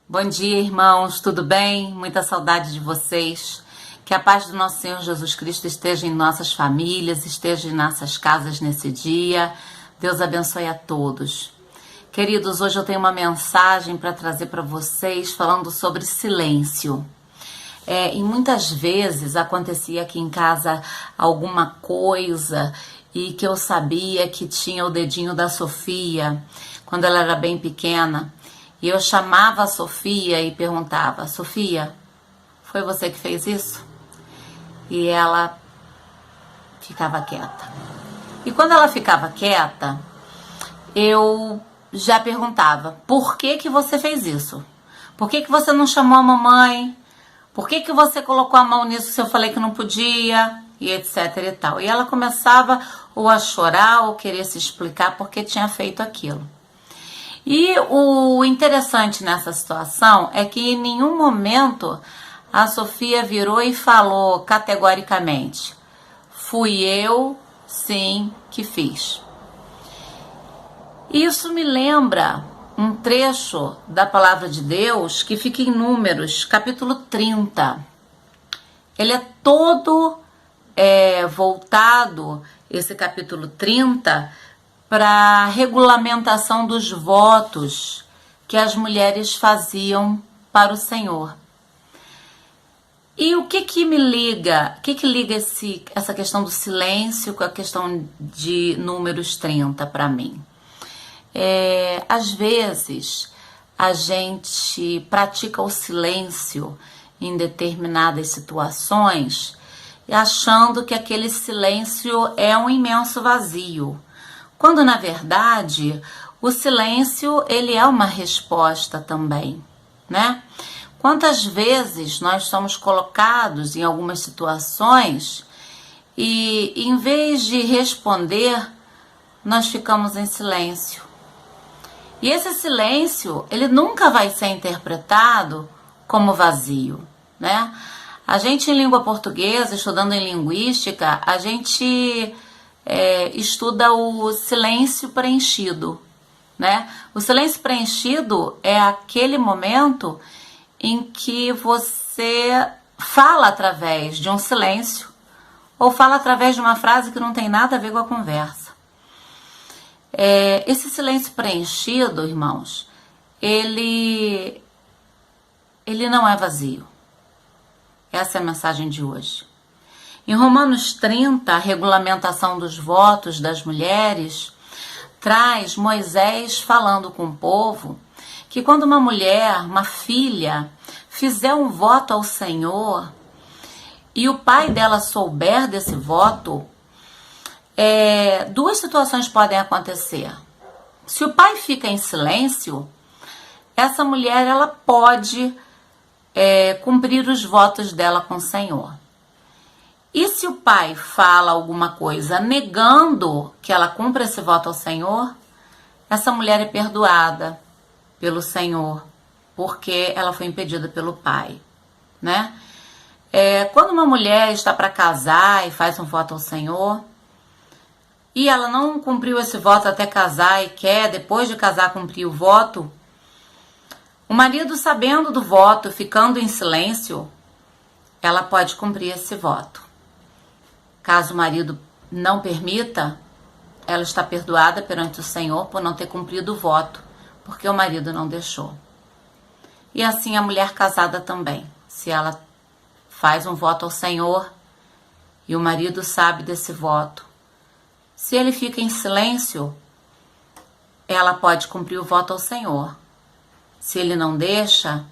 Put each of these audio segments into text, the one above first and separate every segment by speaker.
Speaker 1: Bom dia, irmãos, tudo bem? Muita saudade de vocês. Que a paz do nosso Senhor Jesus Cristo esteja em nossas famílias, esteja em nossas casas nesse dia. Deus abençoe a todos. Queridos, hoje eu tenho uma mensagem para trazer para vocês falando sobre silêncio. E muitas vezes acontecia aqui em casa alguma coisa e que eu sabia que tinha o dedinho da Sofia quando ela era bem pequena. E eu chamava a Sofia e perguntava: Sofia, foi você que fez isso? E ela ficava quieta. E quando ela ficava quieta, eu já perguntava: por que que você fez isso? Por que que você não chamou a mamãe? Por que que você colocou a mão nisso se eu falei que não podia? E etc e tal. E ela começava ou a chorar ou querer se explicar porque tinha feito aquilo. E o interessante nessa situação é que em nenhum momento a Sofia virou e falou categoricamente: fui eu, sim, que fiz. Isso me lembra um trecho da palavra de Deus que fica em Números, capítulo 30. Ele é todo voltado, esse capítulo 30, para a regulamentação dos votos que as mulheres faziam para o Senhor. E o que me liga? O que liga essa questão do silêncio com a questão de Números 30 para mim? Às vezes a gente pratica o silêncio em determinadas situações, achando que aquele silêncio é um imenso vazio. Quando, na verdade, o silêncio, ele é uma resposta também, né? Quantas vezes nós somos colocados em algumas situações e, em vez de responder, nós ficamos em silêncio. E esse silêncio, ele nunca vai ser interpretado como vazio, né? A gente, em língua portuguesa, estudando em linguística, a gente estuda o silêncio preenchido, né? O silêncio preenchido é aquele momento em que você fala através de um silêncio ou fala através de uma frase que não tem nada a ver com a conversa. Esse silêncio preenchido, irmãos, ele não é vazio. Essa é a mensagem de hoje. Em Romanos 30, a regulamentação dos votos das mulheres traz Moisés falando com o povo que quando uma mulher, uma filha, fizer um voto ao Senhor e o pai dela souber desse voto, duas situações podem acontecer. Se o pai fica em silêncio, essa mulher ela pode cumprir os votos dela com o Senhor. E se o pai fala alguma coisa negando que ela cumpra esse voto ao Senhor, essa mulher é perdoada pelo Senhor, porque ela foi impedida pelo pai, né? Quando uma mulher está para casar e faz um voto ao Senhor, e ela não cumpriu esse voto até casar e quer, depois de casar, cumprir o voto, o marido, sabendo do voto, ficando em silêncio, ela pode cumprir esse voto. Caso o marido não permita, ela está perdoada perante o Senhor por não ter cumprido o voto, porque o marido não deixou. E assim a mulher casada também. Se ela faz um voto ao Senhor e o marido sabe desse voto, se ele fica em silêncio, ela pode cumprir o voto ao Senhor. Se ele não deixa,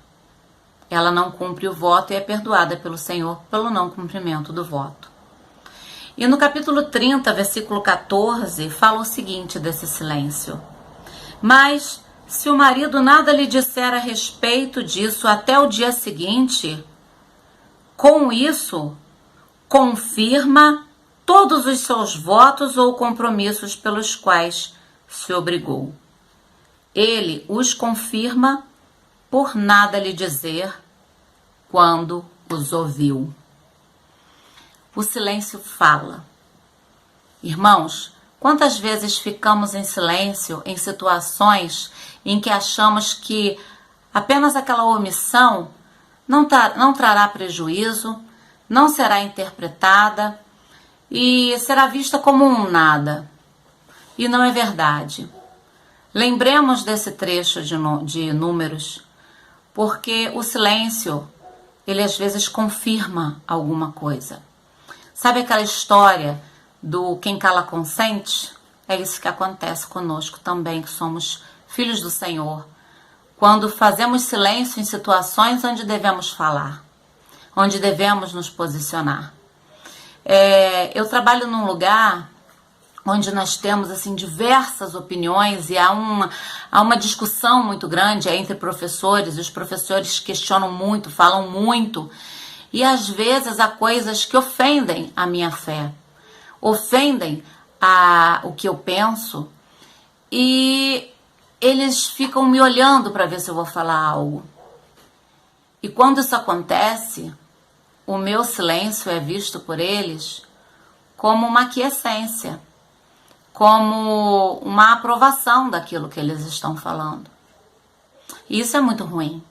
Speaker 1: ela não cumpre o voto e é perdoada pelo Senhor pelo não cumprimento do voto. E no capítulo 30, versículo 14, fala o seguinte desse silêncio: mas se o marido nada lhe disser a respeito disso até o dia seguinte, com isso, confirma todos os seus votos ou compromissos pelos quais se obrigou. Ele os confirma por nada lhe dizer quando os ouviu. O silêncio fala. Irmãos, quantas vezes ficamos em silêncio em situações em que achamos que Apenas aquela omissão não trará prejuízo, não será interpretada e será vista como um nada. E não é verdade. Lembremos desse trecho de Números, porque o silêncio, ele às vezes confirma alguma coisa. Sabe aquela história do quem cala consente? É isso que acontece conosco também, que somos filhos do Senhor. Quando fazemos silêncio em situações onde devemos falar, onde devemos nos posicionar. Eu trabalho num lugar onde nós temos assim diversas opiniões e há uma discussão muito grande entre professores. Os professores questionam muito, falam muito, e às vezes há coisas que ofendem a minha fé, ofendem o que eu penso, e eles ficam me olhando para ver se eu vou falar algo. E quando isso acontece, o meu silêncio é visto por eles como uma aquiescência, como uma aprovação daquilo que eles estão falando. E isso é muito ruim.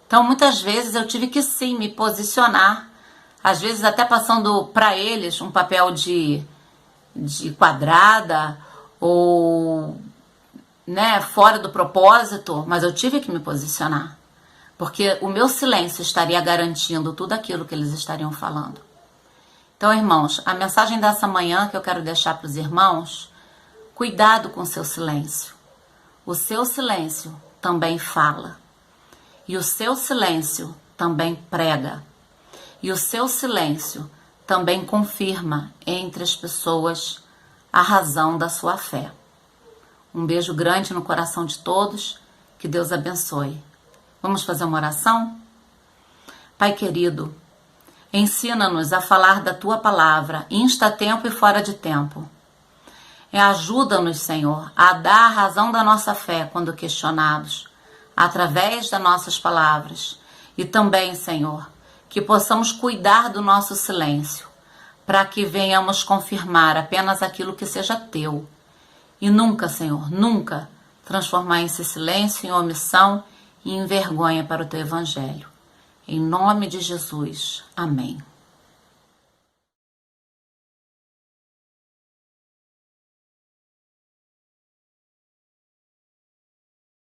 Speaker 1: Então, muitas vezes eu tive que sim me posicionar, às vezes até passando para eles um papel de quadrada ou fora do propósito, mas eu tive que me posicionar, porque o meu silêncio estaria garantindo tudo aquilo que eles estariam falando. Então, irmãos, a mensagem dessa manhã que eu quero deixar para os irmãos: cuidado com o seu silêncio. O seu silêncio também fala. E o seu silêncio também prega. E o seu silêncio também confirma entre as pessoas a razão da sua fé. Um beijo grande no coração de todos. Que Deus abençoe. Vamos fazer uma oração? Pai querido, ensina-nos a falar da Tua palavra, insta a tempo e fora de tempo. Ajuda-nos, Senhor, a dar a razão da nossa fé quando questionados, através das nossas palavras. E também, Senhor, que possamos cuidar do nosso silêncio, para que venhamos confirmar apenas aquilo que seja Teu. E nunca, Senhor, nunca transformar esse silêncio em omissão e em vergonha para o Teu Evangelho. Em nome de Jesus. Amém.